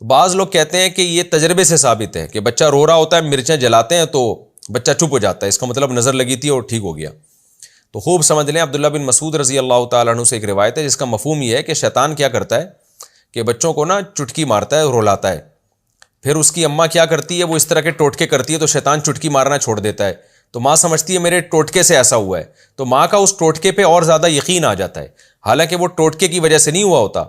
تو بعض لوگ کہتے ہیں کہ یہ تجربے سے ثابت ہے کہ بچہ رو رہا ہوتا ہے، مرچیں جلاتے ہیں تو بچہ چپ ہو جاتا ہے، اس کا مطلب نظر لگی تھی اور ٹھیک ہو گیا۔ تو خوب سمجھ لیں، عبداللہ بن مسعود رضی اللہ تعالیٰ عنہ سے ایک روایت ہے جس کا مفہوم یہ ہے کہ شیطان کیا کرتا ہے کہ بچوں کو نا چٹکی مارتا ہے، رلاتا ہے، پھر اس کی اماں کیا کرتی ہے، وہ اس طرح کے ٹوٹکے کرتی ہے تو شیطان چٹکی مارنا چھوڑ دیتا ہے، تو ماں سمجھتی ہے میرے ٹوٹکے سے ایسا ہوا ہے، تو ماں کا اس ٹوٹکے پہ اور زیادہ یقین آ جاتا ہے، حالانکہ وہ ٹوٹکے کی وجہ سے نہیں ہوا ہوتا،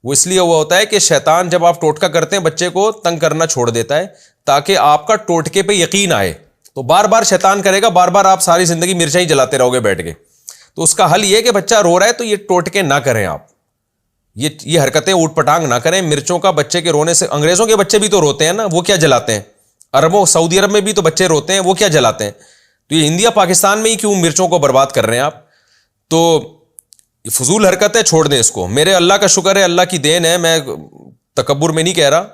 وہ اس لیے ہوا ہوتا ہے کہ شیطان جب آپ ٹوٹکا کرتے ہیں بچے کو تنگ کرنا چھوڑ دیتا ہے تاکہ آپ کا ٹوٹکے پہ یقین آئے، تو بار بار شیطان کرے گا، بار بار آپ ساری زندگی مرچیں ہی جلاتے رہو گے بیٹھ کے، تو اس کا حل یہ کہ بچہ رو رہا ہے تو یہ ٹوٹکے نہ کریں، آپ یہ حرکتیں اوٹ پٹانگ نہ کریں، مرچوں کا بچے کے رونے سے، انگریزوں کے بچے بھی تو روتے ہیں نا، وہ کیا جلاتے ہیں، عربوں سعودی عرب میں بھی تو بچے روتے ہیں، وہ کیا جلاتے ہیں، تو یہ انڈیا پاکستان میں ہی کیوں مرچوں کو برباد کر رہے ہیں آپ؟ تو فضول حرکت ہے، چھوڑ دیں اس کو، میرے اللہ کا شکر ہے، اللہ کی دین ہے، میں تکبر میں نہیں کہہ رہا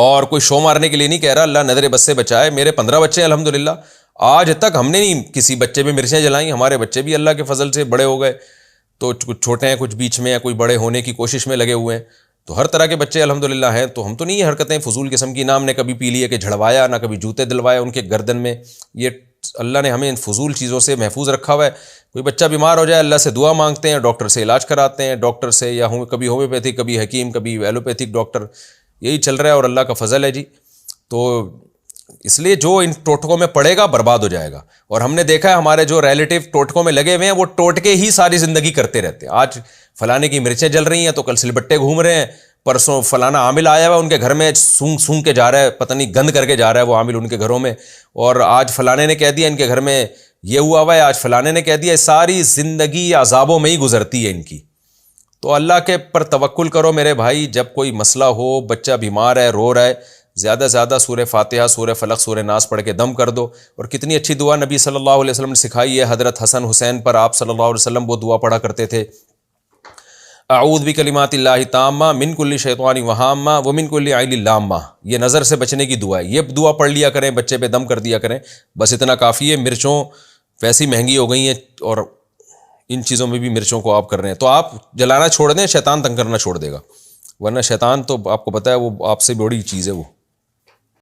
اور کوئی شو مارنے کے لیے نہیں کہہ رہا، اللہ نظر بد سے بچائے، میرے 15 بچے ہیں الحمدللہ، آج تک ہم نے نہیں کسی بچے پہ مرچیں جلائیں، ہمارے بچے بھی اللہ کے فضل سے بڑے ہو گئے، تو کچھ چھوٹے ہیں، کچھ بیچ میں ہیں، کوئی بڑے ہونے کی کوشش میں لگے ہوئے ہیں، تو ہر طرح کے بچے الحمدللہ ہیں، تو ہم تو نہیں یہ حرکتیں فضول قسم کی، نہ ہم نے کبھی پی لی ہے کہ جھڑوایا، نہ کبھی جوتے دلوایا ان کے گردن میں، یہ اللہ نے ہمیں ان فضول چیزوں سے محفوظ رکھا ہوا ہے۔ کوئی بچہ بیمار ہو جائے اللہ سے دعا مانگتے ہیں، ڈاکٹر سے علاج کراتے ہیں، ڈاکٹر سے یا کبھی ہومیوپیتھک، کبھی حکیم، کبھی ایلوپیتھک ڈاکٹر، یہی چل رہا ہے اور اللہ کا فضل ہے جی۔ تو اس لیے جو ان ٹوٹکوں میں پڑے گا برباد ہو جائے گا، اور ہم نے دیکھا ہے ہمارے جو ریلیٹو ٹوٹکوں میں لگے ہوئے ہیں وہ ٹوٹکے ہی ساری زندگی کرتے رہتے ہیں، آج فلانے کی مرچیں جل رہی ہیں تو کل سلبٹے گھوم رہے ہیں، پرسوں فلانا عامل آیا ہوا ہے ان کے گھر میں سونگ سونگ کے جا رہا ہے، پتہ نہیں گند کر کے جا رہا ہے وہ عامل ان کے گھروں میں، اور آج فلانے نے کہہ دیا ان کے گھر میں یہ ہوا ہوا ہے، آج فلانے نے کہہ دیا، ساری زندگی عذابوں میں ہی گزرتی ہے ان کی۔ تو اللہ کے پر توکل کرو میرے بھائی، جب کوئی مسئلہ ہو، بچہ بیمار ہے، رو رہا ہے، زیادہ سے زیادہ سورہ فاتحہ، سورہ فلق، سورہ ناس پڑھ کے دم کر دو، اور کتنی اچھی دعا نبی صلی اللہ علیہ وسلم نے سکھائی ہے، حضرت حسن حسین پر آپ صلی اللہ علیہ وسلم وہ دعا پڑھا کرتے تھے، اعوذ بکلمات اللہ التامہ من کل شیطان وہامہ ومن کل عین لامہ، یہ نظر سے بچنے کی دعا ہے، یہ دعا پڑھ لیا کریں، بچے پہ دم کر دیا کریں، بس اتنا کافی ہے۔ مرچوں ویسی مہنگی ہو گئی ہیں اور ان چیزوں میں بھی مرچوں کو آپ کر رہے ہیں، تو آپ جلانا چھوڑ دیں، شیطان تنگ کرنا چھوڑ دے گا، ورنہ شیطان تو آپ کو پتہ ہے وہ آپ سے بڑی چیز ہے وہ۔